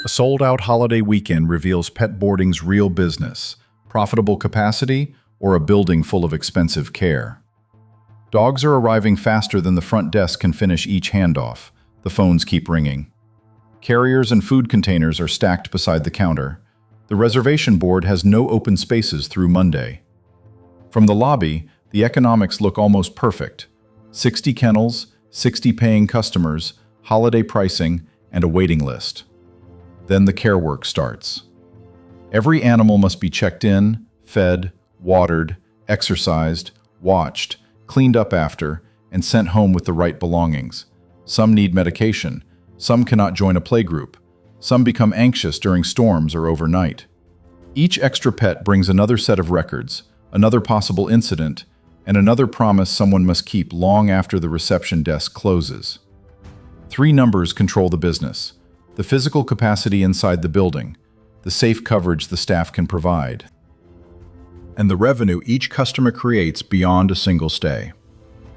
A sold-out holiday weekend reveals pet boarding's real business, profitable capacity, or a building full of expensive care. Dogs are arriving faster than the front desk can finish each handoff. The phones keep ringing. Carriers and food containers are stacked beside the counter. The reservation board has no open spaces through Monday. From the lobby, the economics look almost perfect. 60 kennels, 60 paying customers, holiday pricing, and a waiting list. Then the care work starts. Every animal must be checked in, fed, watered, exercised, watched, cleaned up after, and sent home with the right belongings. Some need medication. Some cannot join a playgroup. Some become anxious during storms or overnight. Each extra pet brings another set of records, another possible incident, and another promise someone must keep long after the reception desk closes. 3 numbers control the business: the physical capacity inside the building, the safe coverage the staff can provide, and the revenue each customer creates beyond a single stay.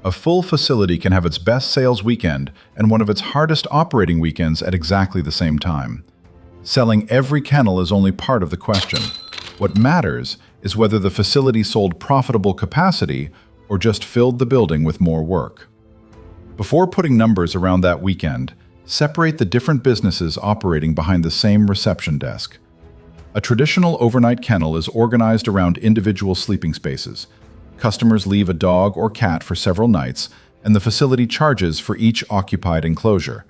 A full facility can have its best sales weekend and one of its hardest operating weekends at exactly the same time. Selling every kennel is only part of the question. What matters is whether the facility sold profitable capacity or just filled the building with more work. Before putting numbers around that weekend, separate the different businesses operating behind the same reception desk. A traditional overnight kennel is organized around individual sleeping spaces. Customers leave a dog or cat for several nights, and the facility charges for each occupied enclosure.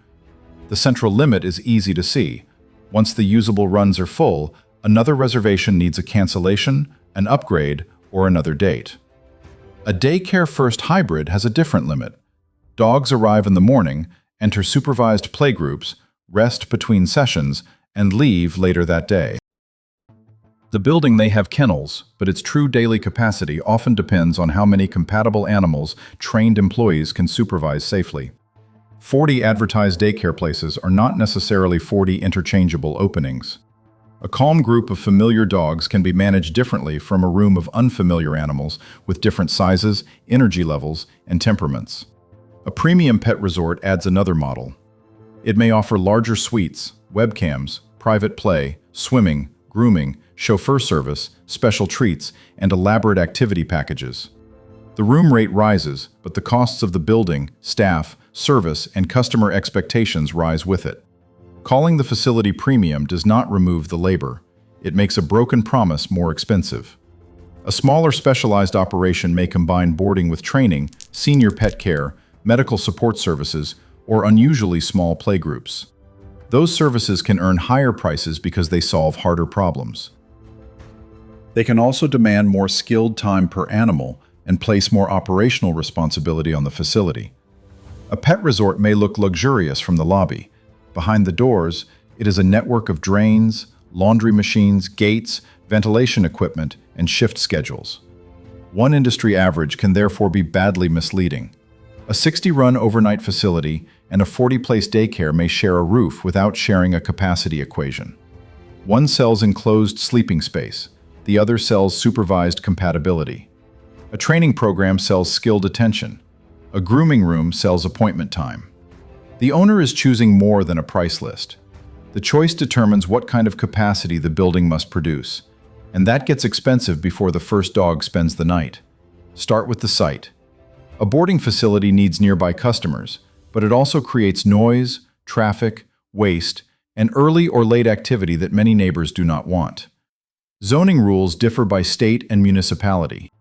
The central limit is easy to see. Once the usable runs are full, another reservation needs a cancellation, an upgrade, or another date. A daycare first hybrid has a different limit. Dogs arrive in the morning, enter supervised playgroups, rest between sessions, and leave later that day. The building may have kennels, but its true daily capacity often depends on how many compatible animals trained employees can supervise safely. 40 advertised daycare places are not necessarily 40 interchangeable openings. A calm group of familiar dogs can be managed differently from a room of unfamiliar animals with different sizes, energy levels, and temperaments. A premium pet resort adds another model. It may offer larger suites, webcams, private play, swimming, grooming, chauffeur service, special treats, and elaborate activity packages. The room rate rises, but the costs of the building, staff, service, and customer expectations rise with it. Calling the facility premium does not remove the labor. It makes a broken promise more expensive. A smaller specialized operation may combine boarding with training, senior pet care, medical support services, or unusually small playgroups. Those services can earn higher prices because they solve harder problems. They can also demand more skilled time per animal and place more operational responsibility on the facility. A pet resort may look luxurious from the lobby. Behind the doors, it is a network of drains, laundry machines, gates, ventilation equipment, and shift schedules. One industry average can therefore be badly misleading. A 60-run overnight facility and a 40-place daycare may share a roof without sharing a capacity equation. One sells enclosed sleeping space. The other sells supervised compatibility. A training program sells skilled attention. A grooming room sells appointment time. The owner is choosing more than a price list. The choice determines what kind of capacity the building must produce, and that gets expensive before the first dog spends the night. Start with the site. A boarding facility needs nearby customers, but it also creates noise, traffic, waste, and early or late activity that many neighbors do not want. Zoning rules differ by state and municipality.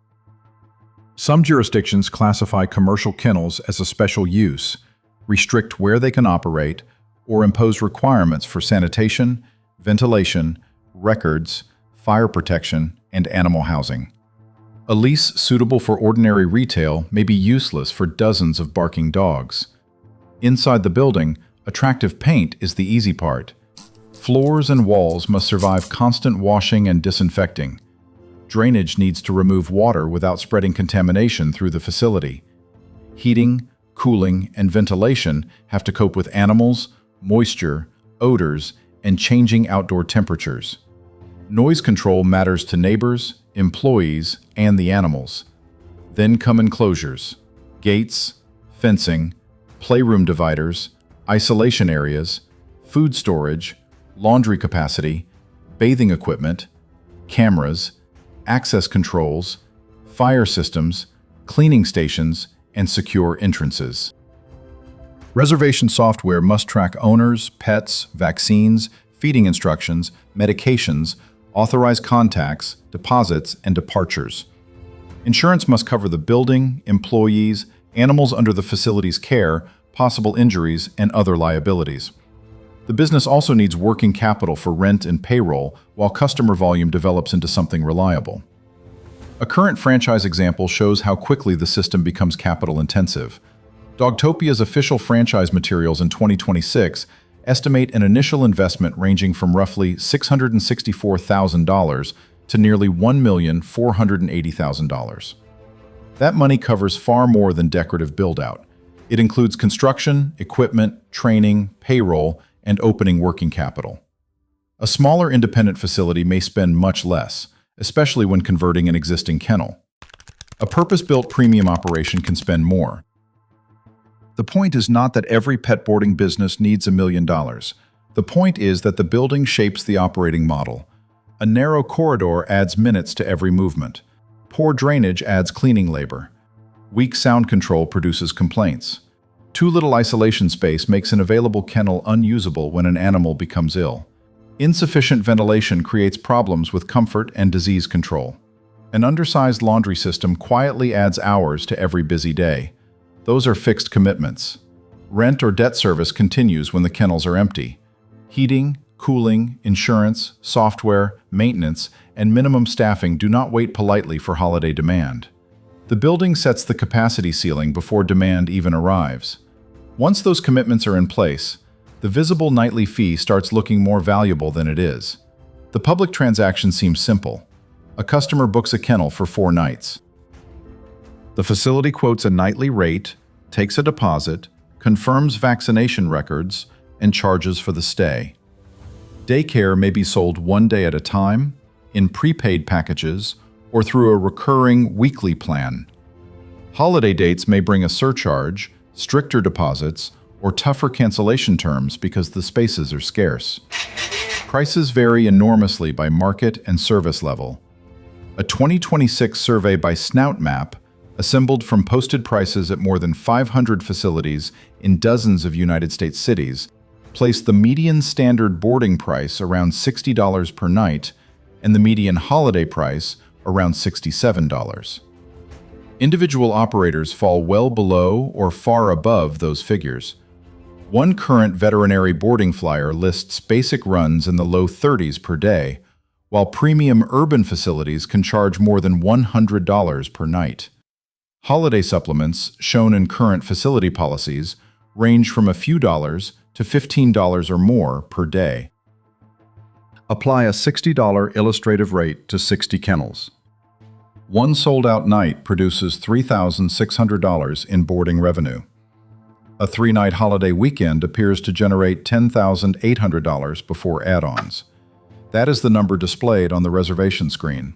Some jurisdictions classify commercial kennels as a special use, restrict where they can operate, or impose requirements for sanitation, ventilation, records, fire protection, and animal housing. A lease suitable for ordinary retail may be useless for dozens of barking dogs. Inside the building, attractive paint is the easy part. Floors and walls must survive constant washing and disinfecting. Drainage needs to remove water without spreading contamination through the facility. Heating, cooling, and ventilation have to cope with animals, moisture, odors, and changing outdoor temperatures. Noise control matters to neighbors, employees, and the animals. Then come enclosures, gates, fencing, playroom dividers, isolation areas, food storage, laundry capacity, bathing equipment, cameras, access controls, fire systems, cleaning stations, and secure entrances. Reservation software must track owners, pets, vaccines, feeding instructions, medications, authorized contacts, deposits, and departures. Insurance must cover the building, employees, animals under the facility's care, possible injuries, and other liabilities. The business also needs working capital for rent and payroll while customer volume develops into something reliable. A current franchise example shows how quickly the system becomes capital intensive. Dogtopia's official franchise materials in 2026 estimate an initial investment ranging from roughly $664,000 to nearly $1,480,000. That money covers far more than decorative build-out. It includes construction, equipment, training, payroll, and opening working capital. A smaller independent facility may spend much less, especially when converting an existing kennel. A purpose-built premium operation can spend more. The point is not that every pet boarding business needs $1 million. The point is that the building shapes the operating model. A narrow corridor adds minutes to every movement. Poor drainage adds cleaning labor. Weak sound control produces complaints. Too little isolation space makes an available kennel unusable when an animal becomes ill. Insufficient ventilation creates problems with comfort and disease control. An undersized laundry system quietly adds hours to every busy day. Those are fixed commitments. Rent or debt service continues when the kennels are empty. Heating, cooling, insurance, software, maintenance, and minimum staffing do not wait politely for holiday demand. The building sets the capacity ceiling before demand even arrives. Once those commitments are in place, the visible nightly fee starts looking more valuable than it is. The public transaction seems simple. A customer books a kennel for 4 nights. The facility quotes a nightly rate, takes a deposit, confirms vaccination records, and charges for the stay. Daycare may be sold one day at a time, in prepaid packages, or through a recurring weekly plan. Holiday dates may bring a surcharge, stricter deposits, or tougher cancellation terms because the spaces are scarce. Prices vary enormously by market and service level. A 2026 survey by Snout Map, assembled from posted prices at more than 500 facilities in dozens of United States cities, placed the median standard boarding price around $60 per night and the median holiday price around $67. Individual operators fall well below or far above those figures. One current veterinary boarding flyer lists basic runs in the low 30s per day, while premium urban facilities can charge more than $100 per night. Holiday supplements, shown in current facility policies, range from a few dollars to $15 or more per day. Apply a $60 illustrative rate to 60 kennels. One sold-out night produces $3,600 in boarding revenue. A 3-night holiday weekend appears to generate $10,800 before add-ons. That is the number displayed on the reservation screen.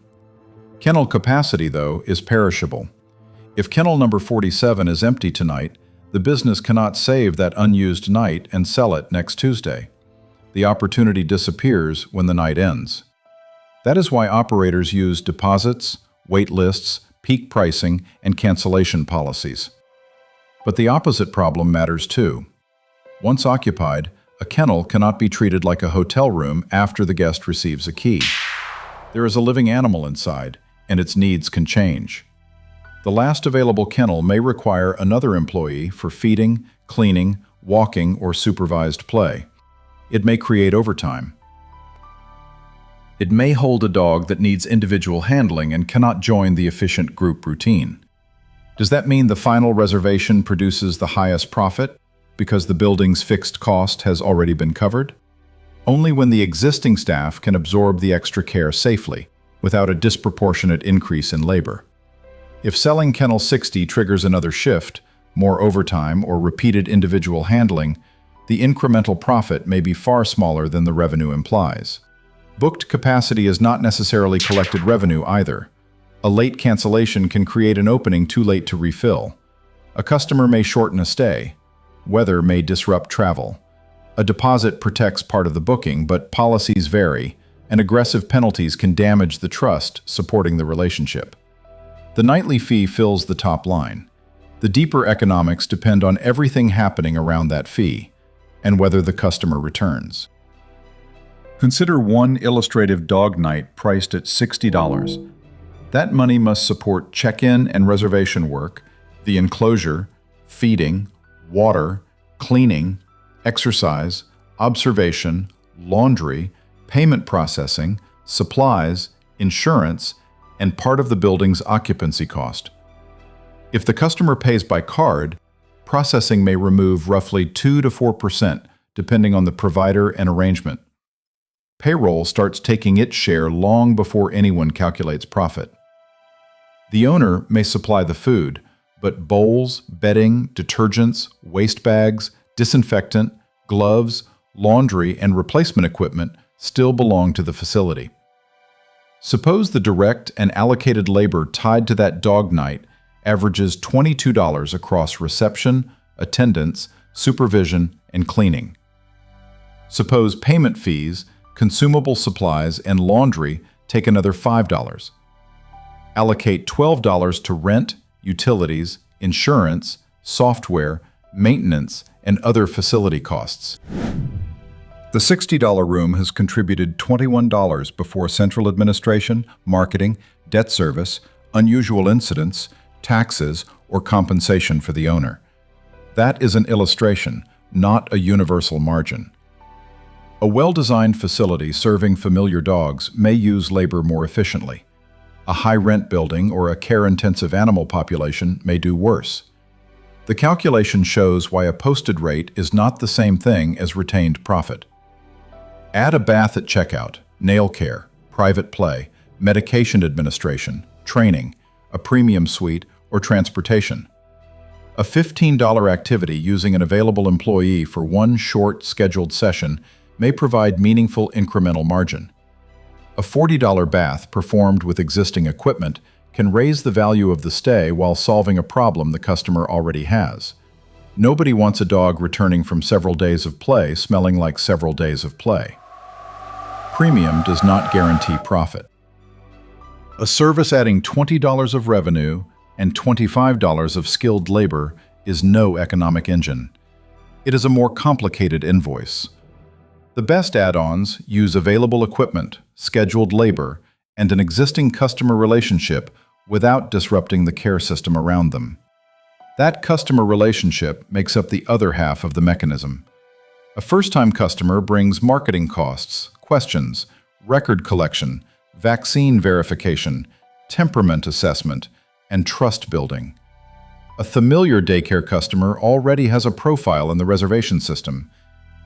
Kennel capacity, though, is perishable. If kennel number 47 is empty tonight, the business cannot save that unused night and sell it next Tuesday. The opportunity disappears when the night ends. That is why operators use deposits, wait lists, peak pricing, and cancellation policies. But the opposite problem matters too. Once occupied, a kennel cannot be treated like a hotel room after the guest receives a key. There is a living animal inside, and its needs can change. The last available kennel may require another employee for feeding, cleaning, walking, or supervised play. It may create overtime. It may hold a dog that needs individual handling and cannot join the efficient group routine. Does that mean the final reservation produces the highest profit because the building's fixed cost has already been covered? Only when the existing staff can absorb the extra care safely, without a disproportionate increase in labor. If selling kennel 60 triggers another shift, more overtime, or repeated individual handling, the incremental profit may be far smaller than the revenue implies. Booked capacity is not necessarily collected revenue either. A late cancellation can create an opening too late to refill. A customer may shorten a stay. Weather may disrupt travel. A deposit protects part of the booking, but policies vary, and aggressive penalties can damage the trust supporting the relationship. The nightly fee fills the top line. The deeper economics depend on everything happening around that fee, and whether the customer returns. Consider one illustrative dog night priced at $60. That money must support check-in and reservation work, the enclosure, feeding, water, cleaning, exercise, observation, laundry, payment processing, supplies, insurance, and part of the building's occupancy cost. If the customer pays by card, processing may remove roughly 2 to 4%, depending on the provider and arrangement. Payroll starts taking its share long before anyone calculates profit. The owner may supply the food, but bowls, bedding, detergents, waste bags, disinfectant, gloves, laundry, and replacement equipment still belong to the facility. Suppose the direct and allocated labor tied to that dog night averages $22 across reception, attendance, supervision, and cleaning. Suppose payment fees, consumable supplies, and laundry take another $5. Allocate $12 to rent, utilities, insurance, software, maintenance, and other facility costs. The $60 room has contributed $21 before central administration, marketing, debt service, unusual incidents, taxes, or compensation for the owner. That is an illustration, not a universal margin. A well-designed facility serving familiar dogs may use labor more efficiently. A high-rent building or a care-intensive animal population may do worse. The calculation shows why a posted rate is not the same thing as retained profit. Add a bath at checkout, nail care, private play, medication administration, training, a premium suite, or transportation. A $15 activity using an available employee for one short, scheduled session may provide meaningful incremental margin. A $40 bath performed with existing equipment can raise the value of the stay while solving a problem the customer already has. Nobody wants a dog returning from several days of play smelling like several days of play. Premium does not guarantee profit. A service adding $20 of revenue and $25 of skilled labor is no economic engine. It is a more complicated invoice. The best add-ons use available equipment, scheduled labor, and an existing customer relationship without disrupting the care system around them. That customer relationship makes up the other half of the mechanism. A first-time customer brings marketing costs, questions, record collection, vaccine verification, temperament assessment, and trust building. A familiar daycare customer already has a profile in the reservation system.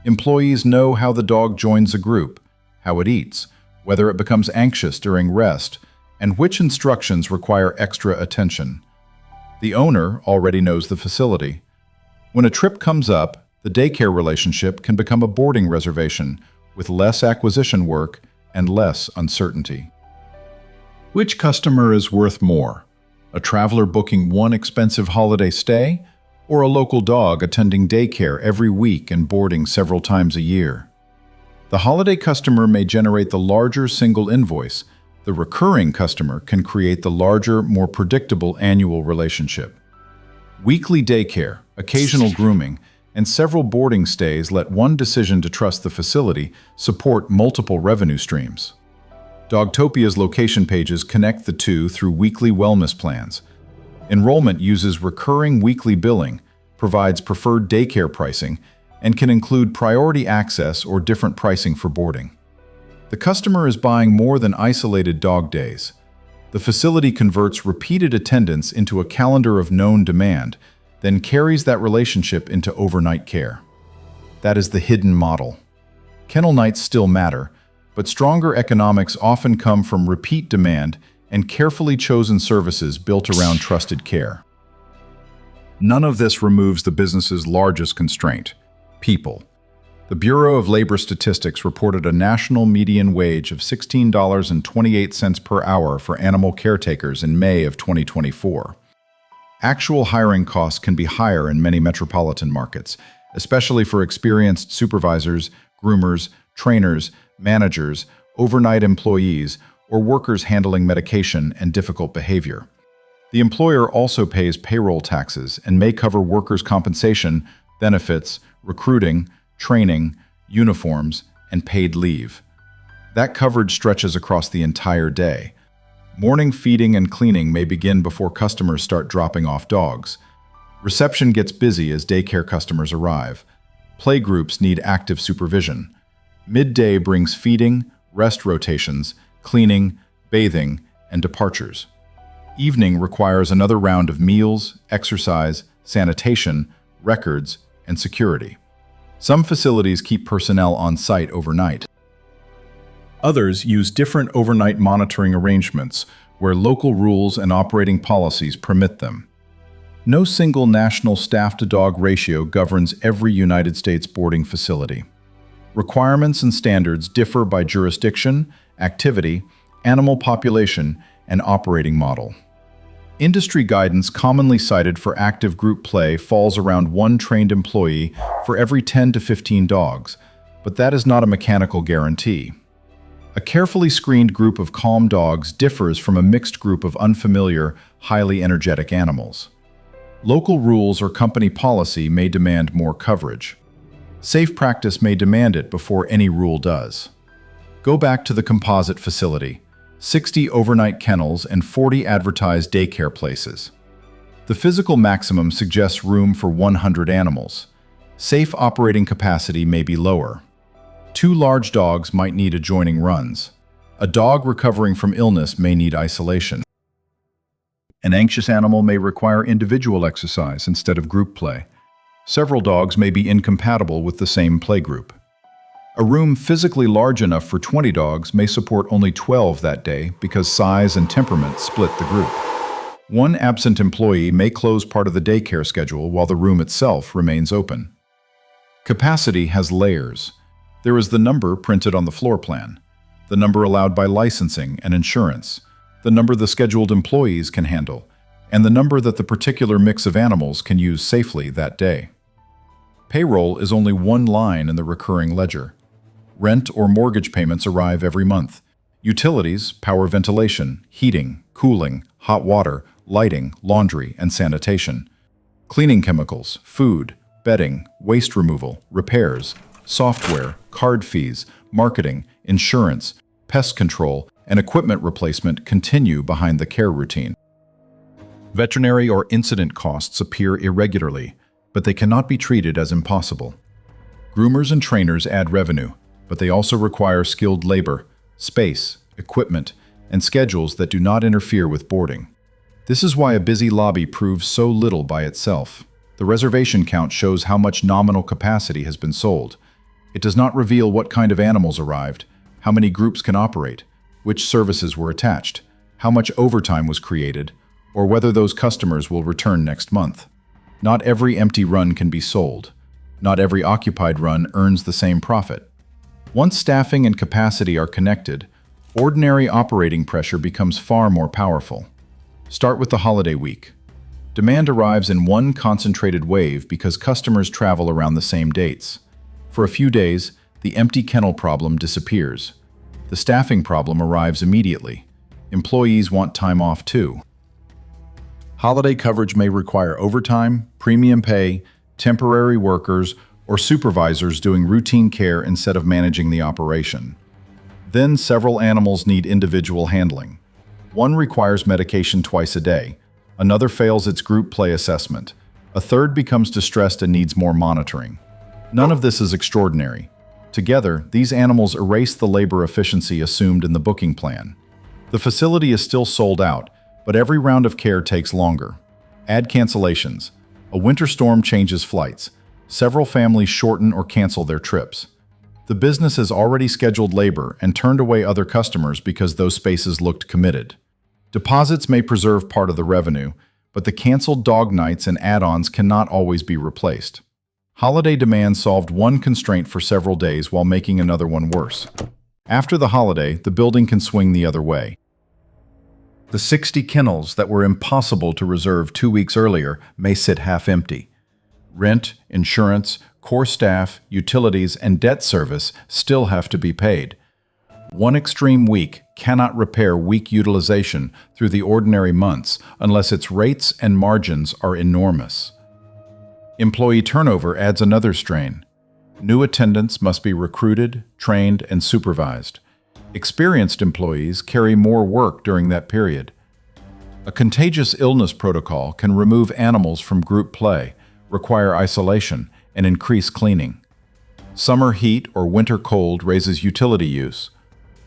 Employees know how the dog joins a group, how it eats, whether it becomes anxious during rest, and which instructions require extra attention. The owner already knows the facility. When a trip comes up, the daycare relationship can become a boarding reservation with less acquisition work and less uncertainty. Which customer is worth more? A traveler booking one expensive holiday stay, or a local dog attending daycare every week and boarding several times a year? The holiday customer may generate the larger single invoice. The recurring customer can create the larger, more predictable annual relationship. Weekly daycare, occasional grooming, and several boarding stays let one decision to trust the facility support multiple revenue streams. Dogtopia's location pages connect the two through weekly wellness plans. Enrollment uses recurring weekly billing, provides preferred daycare pricing, and can include priority access or different pricing for boarding. The customer is buying more than isolated dog days. The facility converts repeated attendance into a calendar of known demand, then carries that relationship into overnight care. That is the hidden model. Kennel nights still matter, but stronger economics often come from repeat demand and carefully chosen services built around trusted care. None of this removes the business's largest constraint: people. The Bureau of Labor Statistics reported a national median wage of $16.28 per hour for animal caretakers in May of 2024. Actual hiring costs can be higher in many metropolitan markets, especially for experienced supervisors, groomers, trainers, managers, overnight employees, or workers handling medication and difficult behavior. The employer also pays payroll taxes and may cover workers' compensation, benefits, recruiting, training, uniforms, and paid leave. That coverage stretches across the entire day. Morning feeding and cleaning may begin before customers start dropping off dogs. Reception gets busy as daycare customers arrive. Playgroups need active supervision. Midday brings feeding, rest rotations, cleaning, bathing, and departures. Evening requires another round of meals, exercise, sanitation, records, and security. Some facilities keep personnel on site overnight. Others use different overnight monitoring arrangements where local rules and operating policies permit them. No single national staff-to-dog ratio governs every United States boarding facility. Requirements and standards differ by jurisdiction, activity, animal population, and operating model. Industry guidance commonly cited for active group play falls around 1 trained employee for every 10 to 15 dogs, but that is not a mechanical guarantee. A carefully screened group of calm dogs differs from a mixed group of unfamiliar, highly energetic animals. Local rules or company policy may demand more coverage. Safe practice may demand it before any rule does. Go back to the composite facility: 60 overnight kennels and 40 advertised daycare places. The physical maximum suggests room for 100 animals. Safe operating capacity may be lower. 2 large dogs might need adjoining runs. A dog recovering from illness may need isolation. An anxious animal may require individual exercise instead of group play. Several dogs may be incompatible with the same playgroup. A room physically large enough for 20 dogs may support only 12 that day because size and temperament split the group. One absent employee may close part of the daycare schedule while the room itself remains open. Capacity has layers. There is the number printed on the floor plan, the number allowed by licensing and insurance, the number the scheduled employees can handle, and the number that the particular mix of animals can use safely that day. Payroll is only one line in the recurring ledger. Rent or mortgage payments arrive every month. Utilities, power, ventilation, heating, cooling, hot water, lighting, laundry, and sanitation. Cleaning chemicals, food, bedding, waste removal, repairs, software, card fees, marketing, insurance, pest control, and equipment replacement continue behind the care routine. Veterinary or incident costs appear irregularly, but they cannot be treated as impossible. Groomers and trainers add revenue, but they also require skilled labor, space, equipment, and schedules that do not interfere with boarding. This is why a busy lobby proves so little by itself. The reservation count shows how much nominal capacity has been sold. It does not reveal what kind of animals arrived, how many groups can operate, which services were attached, how much overtime was created, or whether those customers will return next month. Not every empty run can be sold. Not every occupied run earns the same profit. Once staffing and capacity are connected, ordinary operating pressure becomes far more powerful. Start with the holiday week. Demand arrives in one concentrated wave because customers travel around the same dates. For a few days, the empty kennel problem disappears. The staffing problem arrives immediately. Employees want time off too. Holiday coverage may require overtime, premium pay, temporary workers, or supervisors doing routine care instead of managing the operation. Then several animals need individual handling. One requires medication twice a day. Another fails its group play assessment. A third becomes distressed and needs more monitoring. None of this is extraordinary. Together, these animals erase the labor efficiency assumed in the booking plan. The facility is still sold out, but every round of care takes longer. Add cancellations. A winter storm changes flights. Several families shorten or cancel their trips. The business has already scheduled labor and turned away other customers because those spaces looked committed. Deposits may preserve part of the revenue, but the canceled dog nights and add-ons cannot always be replaced. Holiday demand solved one constraint for several days while making another one worse. After the holiday, the building can swing the other way. The 60 kennels that were impossible to reserve 2 weeks earlier may sit half empty. Rent, insurance, core staff, utilities, and debt service still have to be paid. One extreme week cannot repair weak utilization through the ordinary months unless its rates and margins are enormous. Employee turnover adds another strain. New attendants must be recruited, trained, and supervised. Experienced employees carry more work during that period. A contagious illness protocol can remove animals from group play, require isolation, and increase cleaning. Summer heat or winter cold raises utility use.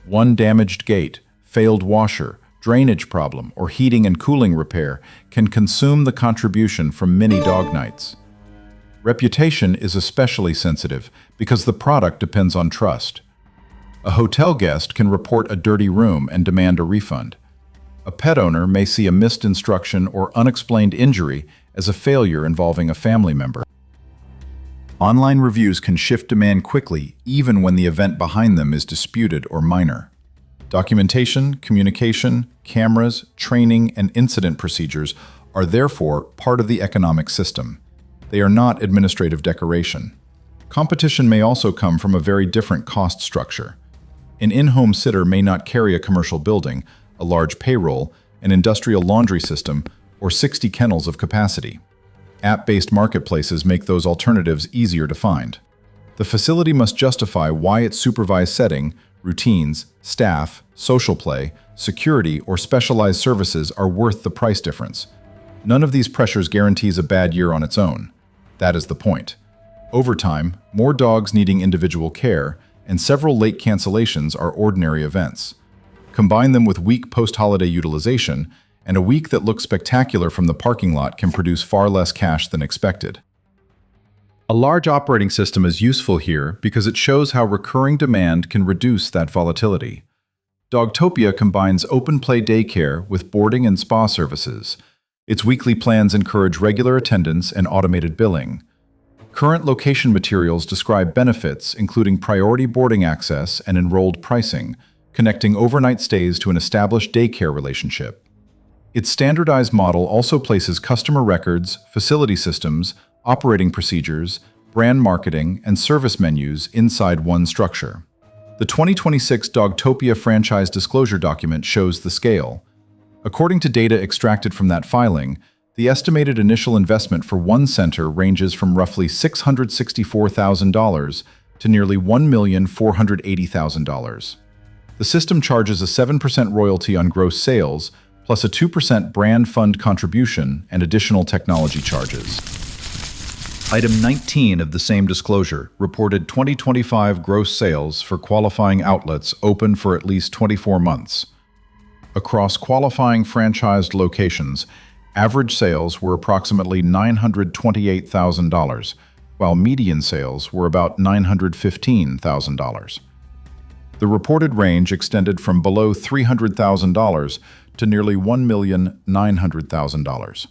One damaged gate, failed washer, drainage problem, or heating and cooling repair can consume the contribution from many dog nights. Reputation is especially sensitive because the product depends on trust. A hotel guest can report a dirty room and demand a refund. A pet owner may see a missed instruction or unexplained injury as a failure involving a family member. Online reviews can shift demand quickly, even when the event behind them is disputed or minor. Documentation, communication, cameras, training, and incident procedures are therefore part of the economic system. They are not administrative decoration. Competition may also come from a very different cost structure. An in-home sitter may not carry a commercial building, a large payroll, an industrial laundry system, or 60 kennels of capacity. App-based marketplaces make those alternatives easier to find. The facility must justify why its supervised setting, routines, staff, social play, security, or specialized services are worth the price difference. None of these pressures guarantees a bad year on its own. That is the point. Over time, more dogs needing individual care and several late cancellations are ordinary events. Combine them with weak post-holiday utilization, and a week that looks spectacular from the parking lot can produce far less cash than expected. A large operating system is useful here because it shows how recurring demand can reduce that volatility. Dogtopia combines open play daycare with boarding and spa services. Its weekly plans encourage regular attendance and automated billing. Current location materials describe benefits including priority boarding access and enrolled pricing, connecting overnight stays to an established daycare relationship. Its standardized model also places customer records, facility systems, operating procedures, brand marketing, and service menus inside one structure. The 2026 Dogtopia franchise disclosure document shows the scale. According to data extracted from that filing, the estimated initial investment for one center ranges from roughly $664,000 to nearly $1,480,000. The system charges a 7% royalty on gross sales, plus a 2% brand fund contribution and additional technology charges. Item 19 of the same disclosure reported 2025 gross sales for qualifying outlets open for at least 24 months. Across qualifying franchised locations, average sales were approximately $928,000, while median sales were about $915,000. The reported range extended from below $300,000 to nearly $1,900,000.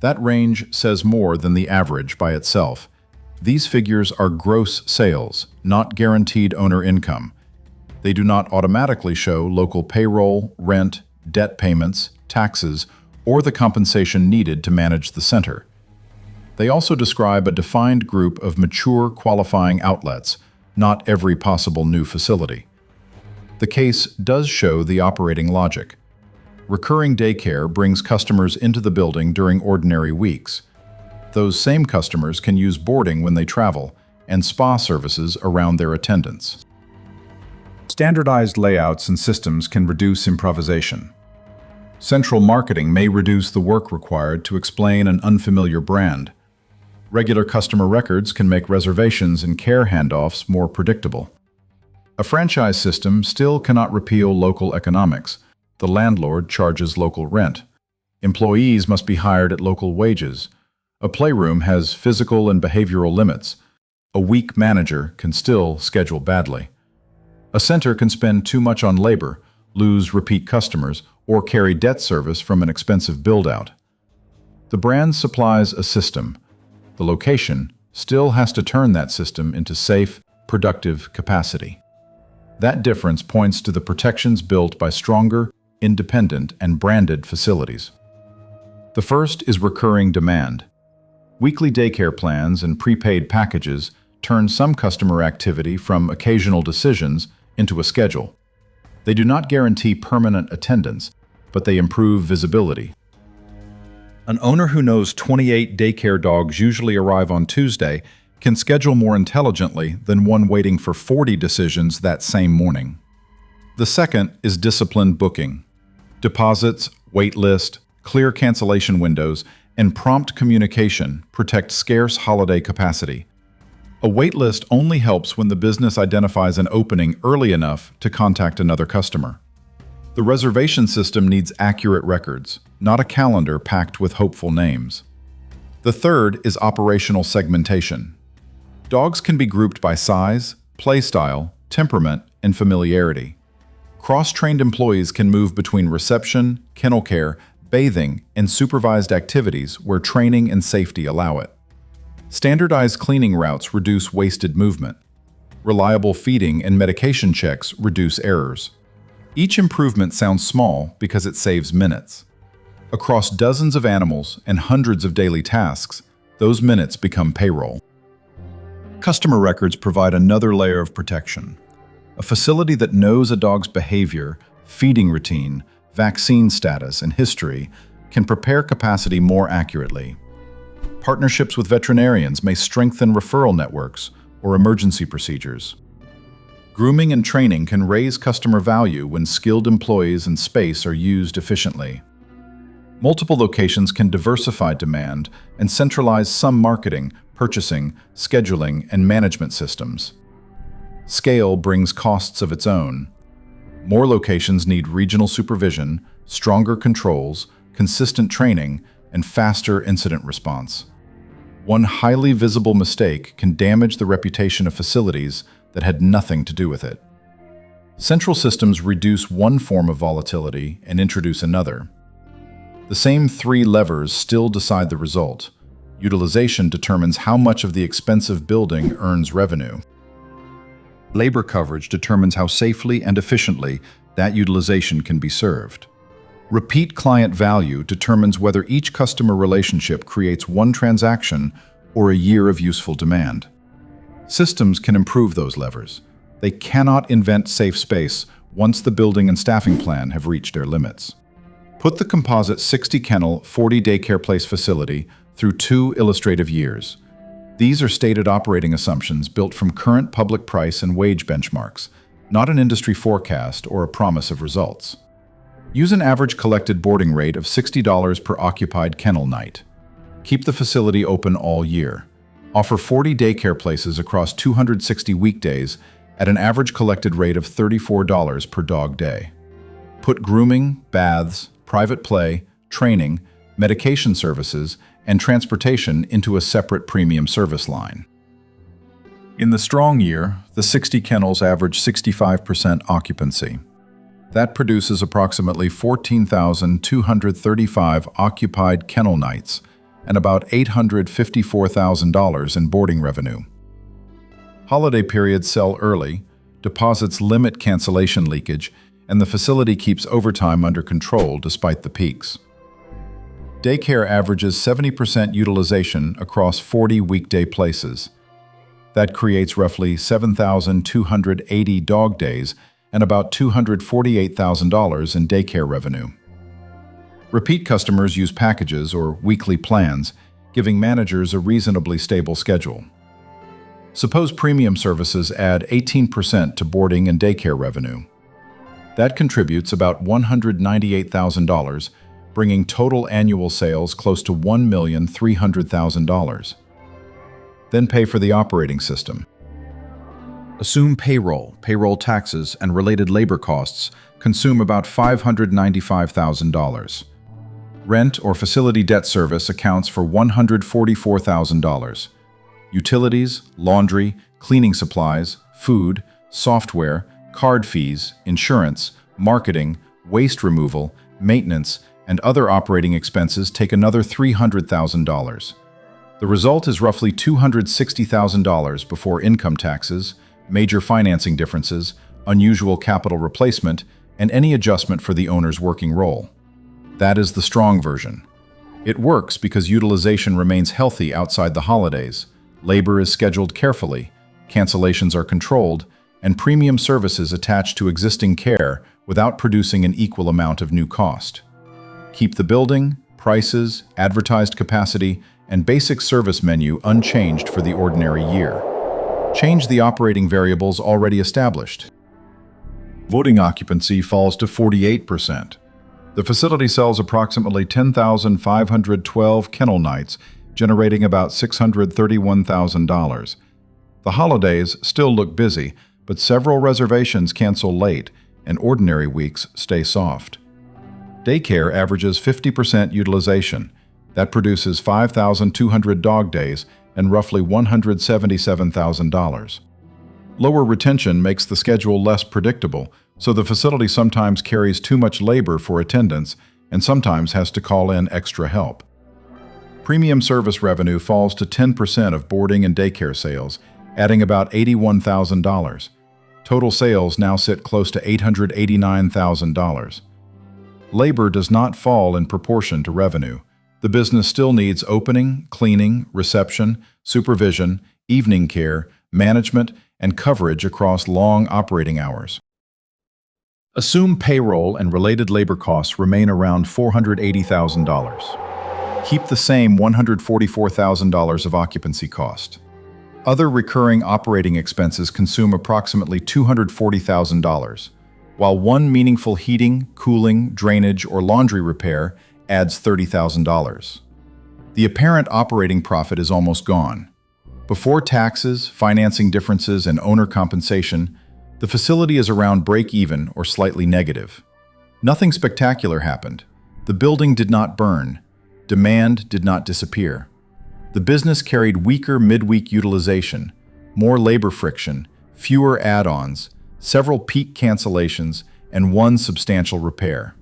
That range says more than the average by itself. These figures are gross sales, not guaranteed owner income. They do not automatically show local payroll, rent, debt payments, taxes, or the compensation needed to manage the center. They also describe a defined group of mature qualifying outlets, not every possible new facility. The case does show the operating logic. Recurring daycare brings customers into the building during ordinary weeks. Those same customers can use boarding when they travel, and spa services around their attendance. Standardized layouts and systems can reduce improvisation. Central marketing may reduce the work required to explain an unfamiliar brand. Regular customer records can make reservations and care handoffs more predictable. A franchise system still cannot repeal local economics. The landlord charges local rent. Employees must be hired at local wages. A playroom has physical and behavioral limits. A weak manager can still schedule badly. A center can spend too much on labor, lose repeat customers, or carry debt service from an expensive build-out. The brand supplies a system. The location still has to turn that system into safe, productive capacity. That difference points to the protections built by stronger, independent, and branded facilities. The first is recurring demand. Weekly daycare plans and prepaid packages turn some customer activity from occasional decisions into a schedule. They do not guarantee permanent attendance, but they improve visibility. An owner who knows 28 daycare dogs usually arrive on Tuesday can schedule more intelligently than one waiting for 40 decisions that same morning. The second is disciplined booking. Deposits, waitlist, clear cancellation windows, and prompt communication protect scarce holiday capacity. A waitlist only helps when the business identifies an opening early enough to contact another customer. The reservation system needs accurate records, not a calendar packed with hopeful names. The third is operational segmentation. Dogs can be grouped by size, play style, temperament, and familiarity. Cross-trained employees can move between reception, kennel care, bathing, and supervised activities where training and safety allow it. Standardized cleaning routes reduce wasted movement. Reliable feeding and medication checks reduce errors. Each improvement sounds small because it saves minutes. Across dozens of animals and hundreds of daily tasks, those minutes become payroll. Customer records provide another layer of protection. A facility that knows a dog's behavior, feeding routine, vaccine status, and history can prepare capacity more accurately. Partnerships with veterinarians may strengthen referral networks or emergency procedures. Grooming and training can raise customer value when skilled employees and space are used efficiently. Multiple locations can diversify demand and centralize some marketing, purchasing, scheduling, and management systems. Scale brings costs of its own. More locations need regional supervision, stronger controls, consistent training, and faster incident response. One highly visible mistake can damage the reputation of facilities that had nothing to do with it. Central systems reduce one form of volatility and introduce another. The same three levers still decide the result. Utilization determines how much of the expensive building earns revenue. Labor coverage determines how safely and efficiently that utilization can be served. Repeat client value determines whether each customer relationship creates one transaction or a year of useful demand. Systems can improve those levers. They cannot invent safe space once the building and staffing plan have reached their limits. Put the composite 60-kennel 40-daycare place facility through 2 illustrative years. These are stated operating assumptions built from current public price and wage benchmarks, not an industry forecast or a promise of results. Use an average collected boarding rate of $60 per occupied kennel night. Keep the facility open all year. Offer 40 daycare places across 260 weekdays at an average collected rate of $34 per dog day. Put grooming, baths, private play, training, medication services, and transportation into a separate premium service line. In the strong year, the 60 kennels average 65% occupancy. That produces approximately 14,235 occupied kennel nights and about $854,000 in boarding revenue. Holiday periods sell early, deposits limit cancellation leakage, and the facility keeps overtime under control despite the peaks. Daycare averages 70% utilization across 40 weekday places. That creates roughly 7,280 dog days and about $248,000 in daycare revenue. Repeat customers use packages or weekly plans, giving managers a reasonably stable schedule. Suppose premium services add 18% to boarding and daycare revenue. That contributes about $198,000, bringing total annual sales close to $1,300,000. Then pay for the operating system. Assume payroll, taxes, and related labor costs consume about $595,000. Rent or facility debt service accounts for $144,000. Utilities, laundry, cleaning supplies, food, software, card fees, insurance, marketing, waste removal, maintenance, and other operating expenses take another $300,000. The result is roughly $260,000 before income taxes, major financing differences, unusual capital replacement, and any adjustment for the owner's working role. That is the strong version. It works because utilization remains healthy outside the holidays, labor is scheduled carefully, cancellations are controlled, and premium services attached to existing care without producing an equal amount of new cost. Keep the building, prices, advertised capacity, and basic service menu unchanged for the ordinary year. Change the operating variables already established. Voting occupancy falls to 48%. The facility sells approximately 10,512 kennel nights, generating about $631,000. The holidays still look busy, but several reservations cancel late, and ordinary weeks stay soft. Daycare averages 50% utilization. That produces 5,200 dog days and roughly $177,000. Lower retention makes the schedule less predictable, so the facility sometimes carries too much labor for attendance and sometimes has to call in extra help. Premium service revenue falls to 10% of boarding and daycare sales, adding about $81,000. Total sales now sit close to $889,000. Labor does not fall in proportion to revenue. The business still needs opening, cleaning, reception, supervision, evening care, management, and coverage across long operating hours. Assume payroll and related labor costs remain around $480,000. Keep the same $144,000 of occupancy cost. Other recurring operating expenses consume approximately $240,000, while one meaningful heating, cooling, drainage, or laundry repair adds $30,000. The apparent operating profit is almost gone. Before taxes, financing differences, and owner compensation, the facility is around break-even or slightly negative. Nothing spectacular happened. The building did not burn. Demand did not disappear. The business carried weaker midweek utilization, more labor friction, fewer add-ons, several peak cancellations, and one substantial repair.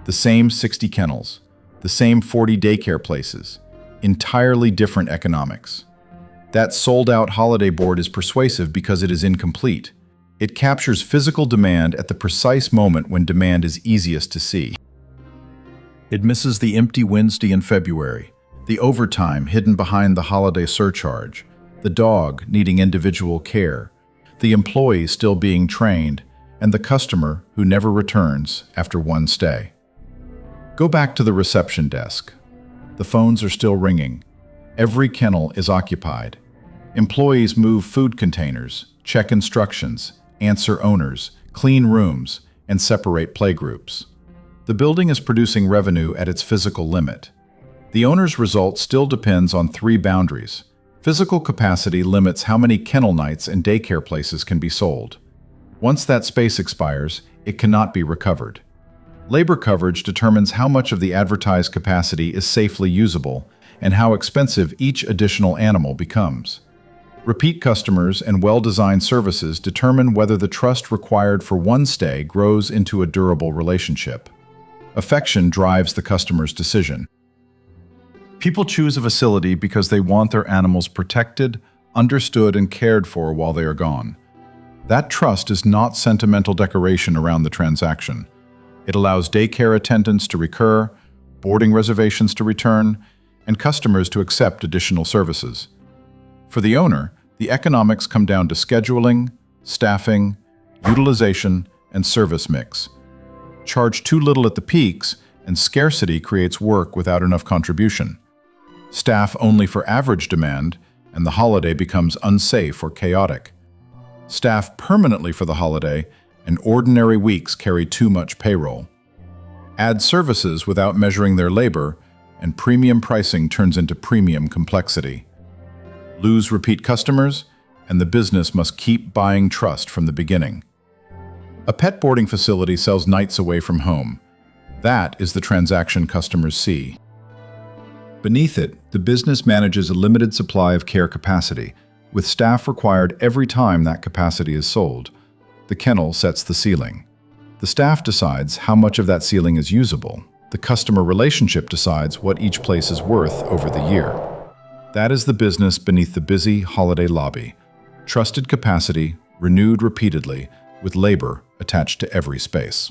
The same 60 kennels, the same 40 daycare places, entirely different economics. That sold-out holiday board is persuasive because it is incomplete. It captures physical demand at the precise moment when demand is easiest to see. It misses the empty Wednesday in February, the overtime hidden behind the holiday surcharge, the dog needing individual care, the employee still being trained, and the customer who never returns after one stay. Go back to the reception desk. The phones are still ringing. Every kennel is occupied. Employees move food containers, check instructions, answer owners, clean rooms, and separate playgroups. The building is producing revenue at its physical limit. The owner's result still depends on three boundaries. Physical capacity limits how many kennel nights and daycare places can be sold. Once that space expires, it cannot be recovered. Labor coverage determines how much of the advertised capacity is safely usable and how expensive each additional animal becomes. Repeat customers and well-designed services determine whether the trust required for one stay grows into a durable relationship. Affection drives the customer's decision. People choose a facility because they want their animals protected, understood, and cared for while they are gone. That trust is not sentimental decoration around the transaction. It allows daycare attendants to recur, boarding reservations to return, and customers to accept additional services. For the owner, the economics come down to scheduling, staffing, utilization, and service mix. Charge too little at the peaks, and scarcity creates work without enough contribution. Staff only for average demand, and the holiday becomes unsafe or chaotic. Staff permanently for the holiday, and ordinary weeks carry too much payroll. Add services without measuring their labor, and premium pricing turns into premium complexity. Lose repeat customers, and the business must keep buying trust from the beginning. A pet boarding facility sells nights away from home. That is the transaction customers see. Beneath it, the business manages a limited supply of care capacity, with staff required every time that capacity is sold. The kennel sets the ceiling. The staff decides how much of that ceiling is usable. The customer relationship decides what each place is worth over the year. That is the business beneath the busy holiday lobby. Trusted capacity, renewed repeatedly, with labor attached to every space.